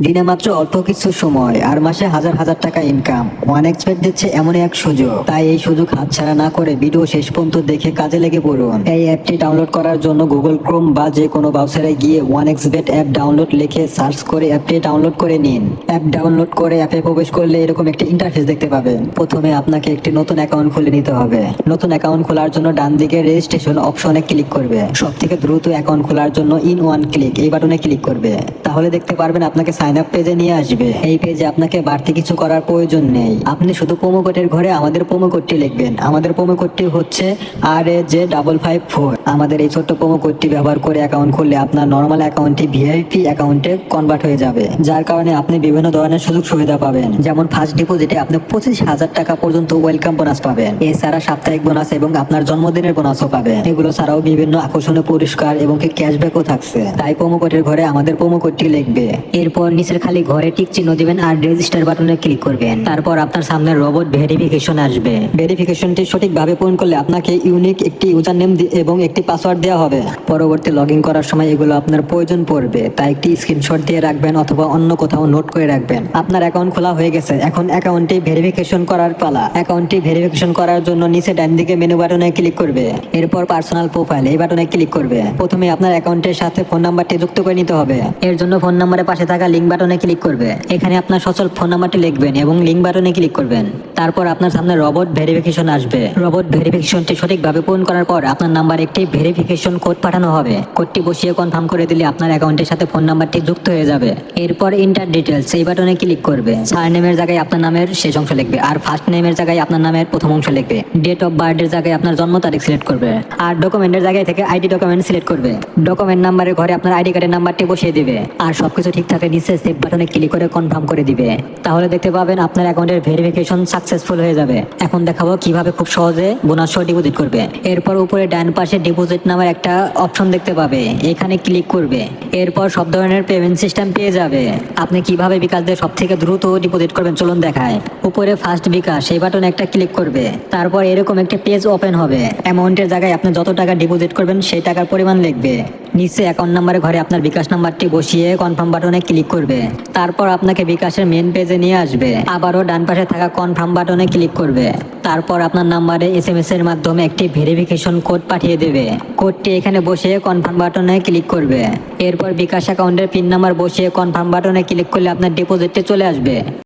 দিনে মাত্র অল্প কিছু সময় আর মাসে হাজার হাজার টাকা ইনকাম। ওয়ান এক্সপেট দিচ্ছে এমনই এক সুযোগ, তাই এই সুযোগ হাতছাড়া না করে ভিডিও শেষ পর্যন্ত দেখে কাজে লেগে পড়ুন। এই অ্যাপটি ডাউনলোড করার জন্য গুগল ক্রোম বা যে কোনো ব্রাউজারে গিয়ে ওয়ান এক্সবেট অ্যাপ ডাউনলোড লিখে সার্চ করে অ্যাপটি ডাউনলোড করে নিন। অ্যাপ ডাউনলোড করে অ্যাপে প্রবেশ করলে এরকম একটি ইন্টারফেস দেখতে পাবেন। প্রথমে আপনাকে একটি নতুন অ্যাকাউন্ট খুলে নিতে হবে। নতুন অ্যাকাউন্ট খোলার জন্য ডান দিকে রেজিস্ট্রেশন অপশনে ক্লিক করবে। সব থেকে দ্রুত অ্যাকাউন্ট খোলার জন্য ইন ওয়ান ক্লিক এই বাটনে ক্লিক করবে। তাহলে দেখতে পারবেন আপনাকে সাইন আপ পেজে নিয়ে আসবে। এই পেজে আপনাকে বাড়তি কিছু করার প্রয়োজন নেই। আপনি শুধু প্রোমো কোডের ঘরে আমাদের প্রোমো কোডটি লিখবেন। আমাদের প্রোমো কোডটি হচ্ছে RAJ554। আমাদের এই ছোট্ট প্রোমো কোডটি ব্যবহার করে অ্যাকাউন্ট খুললে আপনার নর্মাল অ্যাকাউন্টটি ভিআইপি অ্যাকাউন্টে কনভার্ট হয়ে যাবে, যার কারণে আপনি বিভিন্ন ধরনের সুযোগ সুবিধা পাবেন। যেমন ফার্স্ট ডিপোজিটে আপনি 25,000 টাকা পর্যন্ত ওয়েলকাম বোনাস পাবেন। এছাড়া সাপ্তাহিক বোনাস এবং আপনার জন্মদিনের বোনাসও পাবেন। এগুলো ছাড়াও বিভিন্ন আকর্ষণীয় পুরস্কার এবং ক্যাশব্যাকও থাকছে। তাই প্রোমো কোডের ঘরে আমাদের প্রোমো কোডটি লিখবে। এরপর নিচের খালি ঘরে টিক চিহ্ন দিবেন আর রেজিস্টার বাটনে ক্লিক করবেন। তারপর আপনার সামনে রোবট ভেরিফিকেশন আসবে। ভেরিফিকেশনটি সঠিকভাবে পূরণ করলে আপনাকে ইউনিক একটি ইউজার নেম এবং একটি পাসওয়ার্ড দেওয়া হবে। পরবর্তী লগ ইন করার সময় এগুলো আপনার প্রয়োজন পড়বে, তাই একটি স্ক্রিনশট দিয়ে রাখবেন অথবা অন্য কোথাও নোট করে রাখবেন। আপনার অ্যাকাউন্ট খোলা হয়ে গেছে, এখন অ্যাকাউন্টটি ভেরিফিকেশন করার পালা। অ্যাকাউন্টটি ভেরিফিকেশন করার জন্য নিচে ডান দিকে মেনু বাটনে ক্লিক করবে। এরপর পার্সোনাল প্রোফাইল এই বাটনে ক্লিক করবে। প্রথমে আপনার অ্যাকাউন্টের সাথে ফোন নাম্বারটি যুক্ত করে নিতে হবে। এর জন্য ফোন নাম্বারের পাশে থাকা লিঙ্ক বাটনে ক্লিক করবে। এখানে আপনার সচল ফোন নাম্বারটি লিখবেন এবং লিঙ্ক বাটনে ক্লিক করবেন। তারপর আপনার সামনে রোবট ভেরিফিকেশন আসবে। রোবট ভেরিফিকেশনটি সঠিকভাবে পূরণ করার পর আপনার নাম্বার একটি ভেরিফিকেশন কোড পাঠানো হবে। কোডটি বসিয়ে কনফার্ম করে দিলে আপনার অ্যাকাউন্টের সাথে ফোন নাম্বারটি যুক্ত হয়ে যাবে। এরপর ইন্টার ডিটেলস এই বাটনে ক্লিক করবে। সারনেমের জায়গায় আপনার নামের শেষ অংশ লিখবে আর ফার্স্ট নেমের জায়গায় আপনার নামের প্রথম অংশ লিখবে। ডেট অফ বার্থের জায়গায় আপনার জন্ম তারিখ সিলেক্ট করবে আর ডকুমেন্টের জায়গায় থেকে আইডি ডকুমেন্ট সিলেক্ট করবে। ডকুমেন্ট নাম্বারের ঘরে আপনার আইডি কার্ডের নাম্বারটি বসিয়ে দিবে আর সবকিছু ঠিক থাকে নিচে সেভ বাটনে ক্লিক করে কনফার্ম করে দিবে। তাহলে দেখতে পাবেন আপনার অ্যাকাউন্টের ভেরিফিকেশন সাকসেসফুল হয়ে যাবে। এখন দেখাবো কিভাবে খুব সহজে বোনাস সহ ডিপোজিট করবে। এরপর উপরে ডান পাশে ডিপোজিট নামের একটা অপশন দেখতে পাবে, এখানে ক্লিক করবে। এরপর সব ধরনের পেমেন্ট সিস্টেম পেয়ে যাবে। আপনি কিভাবে বিকাশ দিয়ে সব থেকে দ্রুত ডিপোজিট করবেন চলুন দেখায়। উপরে ফার্স্ট বিকাশ সেই বাটনে একটা ক্লিক করবে। তারপর এরকম একটা পেজ ওপেন হবে। অ্যামাউন্টের জায়গায় আপনি যত টাকা ডিপোজিট করবেন সেই টাকার পরিমাণ লিখবে। নিচে অ্যাকাউন্ট নাম্বারের ঘরে আপনার বিকাশ নাম্বারটি বসিয়ে কনফার্ম বাটনে ক্লিক করবে। তারপর আপনাকে বিকাশের মেন পেজে নিয়ে আসবে। আবারও ডান পাশে থাকা কনফার্ম বাটনে ক্লিক করবে। তারপর আপনার নাম্বারে SMS এর মাধ্যমে একটি ভেরিফিকেশন কোড পাঠিয়ে দেবে। কোডটি এখানে বসিয়ে কনফার্ম বাটনে ক্লিক করবে। এরপর বিকাশ অ্যাকাউন্টের পিন নাম্বার বসিয়ে কনফার্ম বাটনে ক্লিক করলে আপনার ডিপোজিটটি চলে আসবে।